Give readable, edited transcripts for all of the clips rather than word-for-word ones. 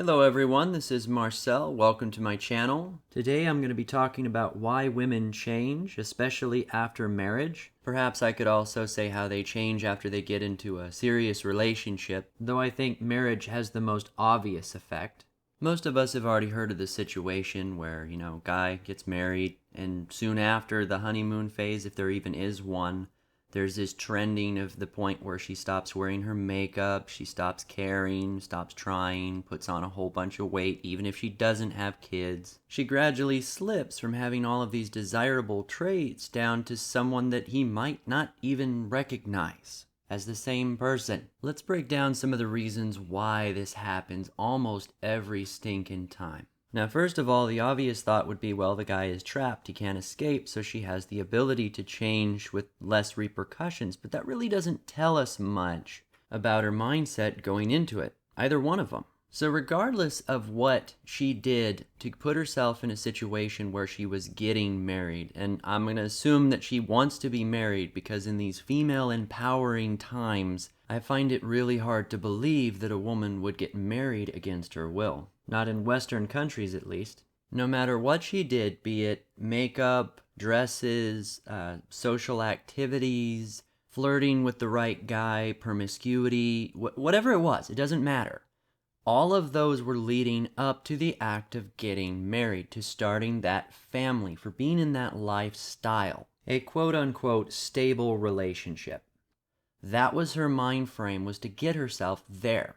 Hello everyone, this is Marcel. Welcome to my channel. Today I'm going to be talking about why women change, especially after marriage. Perhaps I could also say how they change after they get into a serious relationship, though I think marriage has the most obvious effect. Most of us have already heard of the situation where, guy gets married and soon after the honeymoon phase, if there even is one, there's this trending of the point where she stops wearing her makeup, she stops caring, stops trying, puts on a whole bunch of weight even if she doesn't have kids. She gradually slips from having all of these desirable traits down to someone that he might not even recognize as the same person. Let's break down some of the reasons why this happens almost every stinking time. Now, first of all, the obvious thought would be, well, the guy is trapped, he can't escape, so she has the ability to change with less repercussions, but that really doesn't tell us much about her mindset going into it, either one of them. So regardless of what she did to put herself in a situation where she was getting married, and I'm going to assume that she wants to be married because in these female empowering times, I find it really hard to believe that a woman would get married against her will. Not in Western countries, at least. No matter what she did, be it makeup, dresses, social activities, flirting with the right guy, promiscuity, whatever it was, it doesn't matter. All of those were leading up to the act of getting married, to starting that family, for being in that lifestyle, a quote-unquote stable relationship. That was her mind frame, was to get herself there.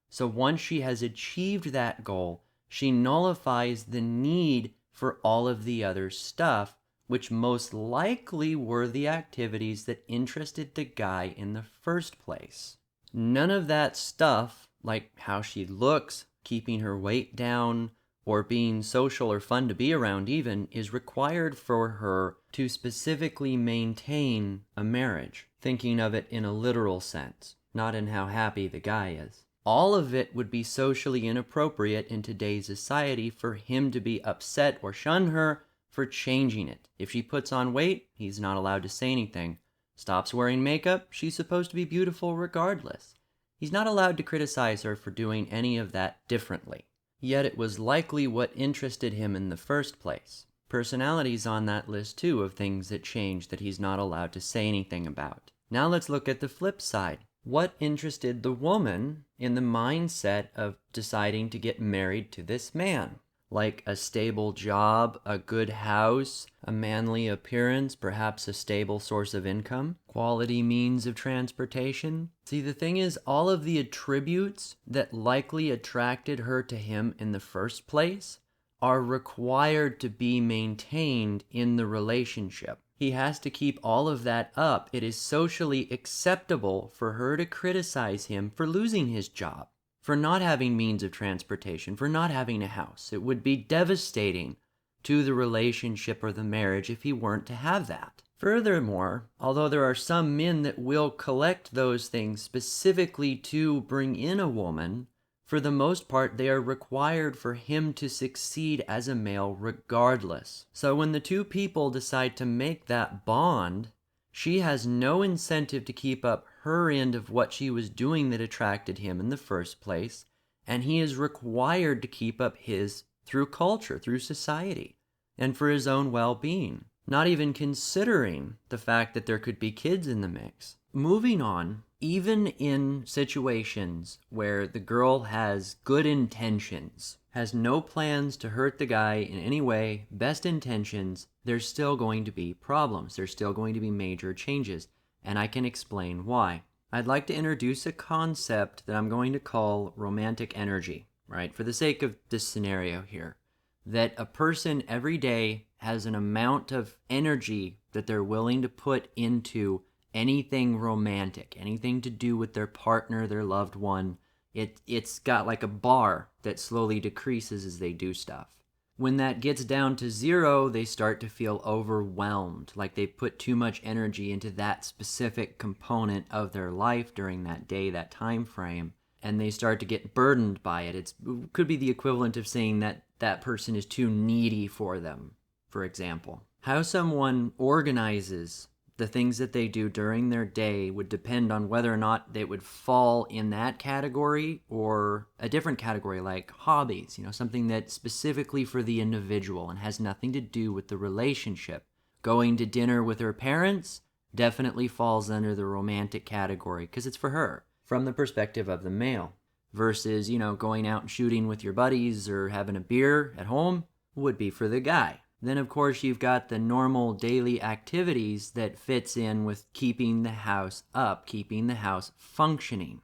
So once she has achieved that goal, she nullifies the need for all of the other stuff, which most likely were the activities that interested the guy in the first place. None of that stuff, like how she looks, keeping her weight down, or being social or fun to be around even, is required for her to specifically maintain a marriage, thinking of it in a literal sense, not in how happy the guy is. All of it would be socially inappropriate in today's society for him to be upset or shun her for changing it. If she puts on weight, he's not allowed to say anything. Stops wearing makeup, she's supposed to be beautiful regardless. He's not allowed to criticize her for doing any of that differently. Yet it was likely what interested him in the first place. Personality's on that list too of things that change that he's not allowed to say anything about. Now let's look at the flip side. What interested the woman in the mindset of deciding to get married to this man? Like a stable job, a good house, a manly appearance, perhaps a stable source of income, quality means of transportation. See, the thing is, all of the attributes that likely attracted her to him in the first place are required to be maintained in the relationship. He has to keep all of that up. It is socially acceptable for her to criticize him for losing his job, for not having means of transportation, for not having a house. It would be devastating to the relationship or the marriage if he weren't to have that. Furthermore, although there are some men that will collect those things specifically to bring in a woman, for the most part, they are required for him to succeed as a male regardless. So when the two people decide to make that bond, she has no incentive to keep up her end of what she was doing that attracted him in the first place, and he is required to keep up his through culture, through society, and for his own well-being, not even considering the fact that there could be kids in the mix. Moving on, even in situations where the girl has good intentions, has no plans to hurt the guy in any way, best intentions, there's still going to be problems. There's still going to be major changes, and I can explain why. I'd like to introduce a concept that I'm going to call romantic energy, right? For the sake of this scenario here, that a person every day has an amount of energy that they're willing to put into anything romantic, anything to do with their partner, their loved one. It's got like a bar that slowly decreases as they do stuff. When that gets down to zero, they start to feel overwhelmed, like they put too much energy into that specific component of their life during that day, that time frame, and they start to get burdened by it. It could be the equivalent of saying that that person is too needy for them, for example. How someone organizes The things that they do during their day would depend on whether or not they would fall in that category or a different category like hobbies, something that's specifically for the individual and has nothing to do with the relationship. Going to dinner with her parents definitely falls under the romantic category because it's for her from the perspective of the male. Versus, going out and shooting with your buddies or having a beer at home would be for the guy. Then, of course, you've got the normal daily activities that fits in with keeping the house up, keeping the house functioning.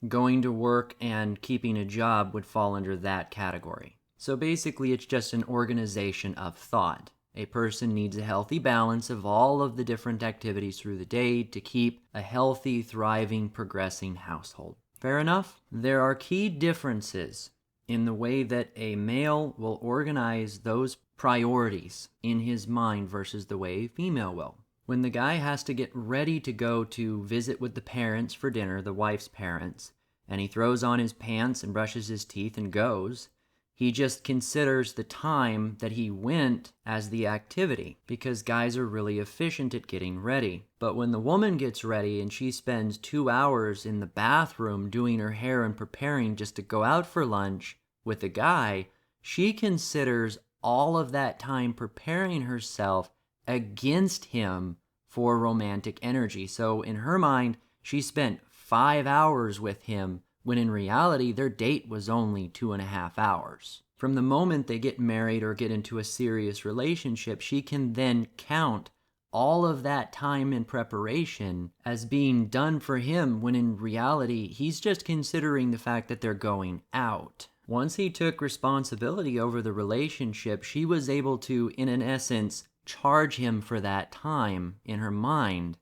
Going to work and keeping a job would fall under that category. So basically, it's just an organization of thought. A person needs a healthy balance of all of the different activities through the day to keep a healthy, thriving, progressing household. Fair enough? There are key differences in the way that a male will organize those priorities in his mind versus the way a female will. When the guy has to get ready to go to visit with the parents for dinner, the wife's parents, and he throws on his pants and brushes his teeth and goes, he just considers the time that he went as the activity because guys are really efficient at getting ready. But when the woman gets ready and she spends 2 hours in the bathroom doing her hair and preparing just to go out for lunch with the guy, she considers all of that time preparing herself against him for romantic energy. So in her mind, she spent 5 hours with him when in reality their date was only 2.5 hours. From the moment they get married or get into a serious relationship, she can then count all of that time in preparation as being done for him when in reality he's just considering the fact that they're going out. Once he took responsibility over the relationship, she was able to, in an essence, charge him for that time in her mind.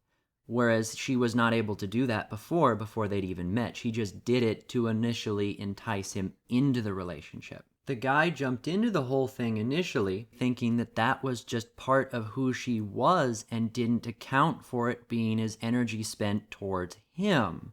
Whereas she was not able to do that before they'd even met. She just did it to initially entice him into the relationship. The guy jumped into the whole thing initially, thinking that that was just part of who she was and didn't account for it being his energy spent towards him.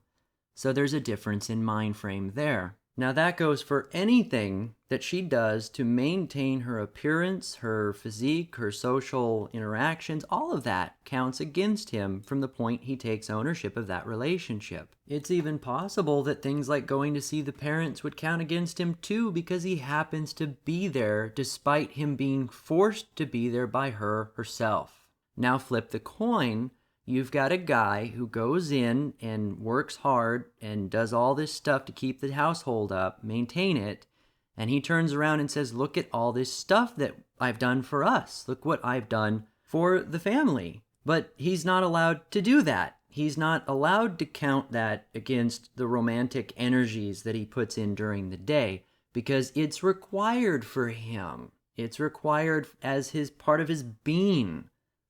So there's a difference in mind frame there. Now that goes for anything that she does to maintain her appearance, her physique, her social interactions. All of that counts against him from the point he takes ownership of that relationship. It's even possible that things like going to see the parents would count against him too because he happens to be there despite him being forced to be there by her herself. Now flip the coin. You've got a guy who goes in and works hard and does all this stuff to keep the household up, maintain it, and he turns around and says, look at all this stuff that I've done for us. Look what I've done for the family. But he's not allowed to do that. He's not allowed to count that against the romantic energies that he puts in during the day because it's required for him. It's required as his part of his being.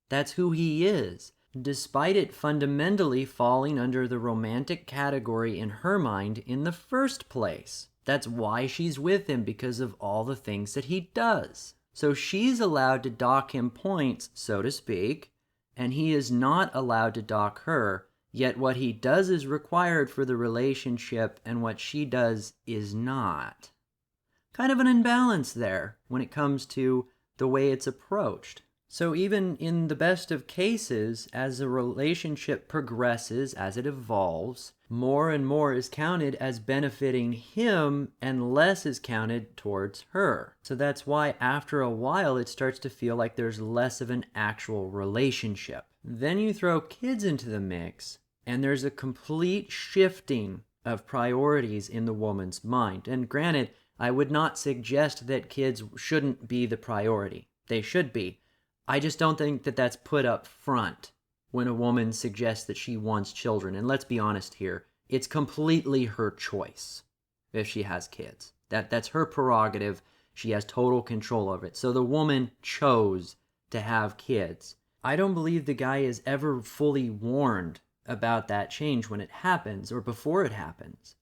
That's who he is. Despite it fundamentally falling under the romantic category in her mind in the first place. That's why she's with him, because of all the things that he does. So she's allowed to dock him points, so to speak, and he is not allowed to dock her, yet what he does is required for the relationship and what she does is not. Kind of an imbalance there when it comes to the way it's approached. So even in the best of cases, as a relationship progresses, as it evolves, more and more is counted as benefiting him and less is counted towards her. So that's why after a while it starts to feel like there's less of an actual relationship. Then you throw kids into the mix and there's a complete shifting of priorities in the woman's mind. And granted, I would not suggest that kids shouldn't be the priority. They should be. I just don't think that that's put up front when a woman suggests that she wants children. And let's be honest here, it's completely her choice if she has kids. That's her prerogative. She has total control of it. So the woman chose to have kids. I don't believe the guy is ever fully warned about that change when it happens or before it happens.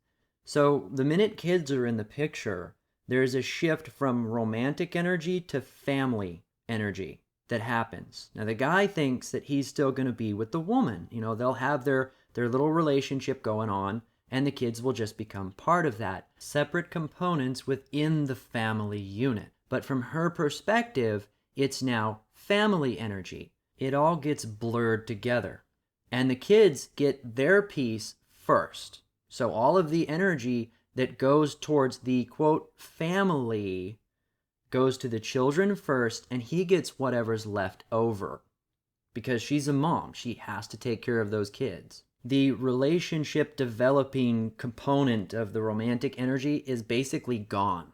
So the minute kids are in the picture, there's a shift from romantic energy to family energy that happens. Now the guy thinks that he's still going to be with the woman. They'll have their little relationship going on and the kids will just become part of that. Separate components within the family unit. But from her perspective, it's now family energy. it all gets blurred together. And the kids get their piece first. So all of the energy that goes towards the, quote, family goes to the children first, and he gets whatever's left over. Because she's a mom, she has to take care of those kids. The relationship developing component of the romantic energy is basically gone.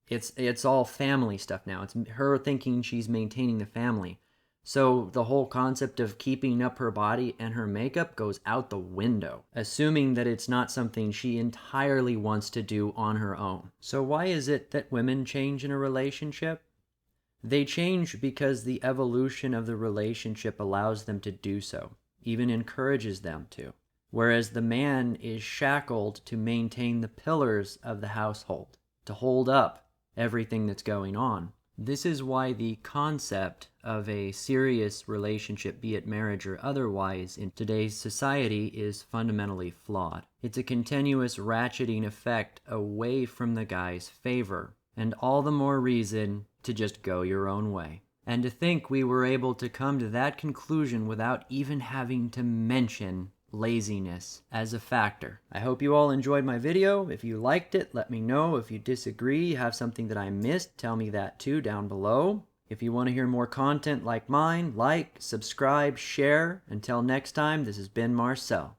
It's all family stuff now. It's her thinking she's maintaining the family. So the whole concept of keeping up her body and her makeup goes out the window, assuming that it's not something she entirely wants to do on her own. So why is it that women change in a relationship? They change because the evolution of the relationship allows them to do so, even encourages them to. Whereas the man is shackled to maintain the pillars of the household, to hold up everything that's going on. This is why the concept of a serious relationship, be it marriage or otherwise, in today's society is fundamentally flawed. It's a continuous ratcheting effect away from the guy's favor, and all the more reason to just go your own way. And to think we were able to come to that conclusion without even having to mention laziness as a factor. I hope you all enjoyed my video. If you liked it, let me know. If you disagree, have something that I missed, tell me that too down below. If you want to hear more content like mine, like, subscribe, share. Until next time, this has been Marcel.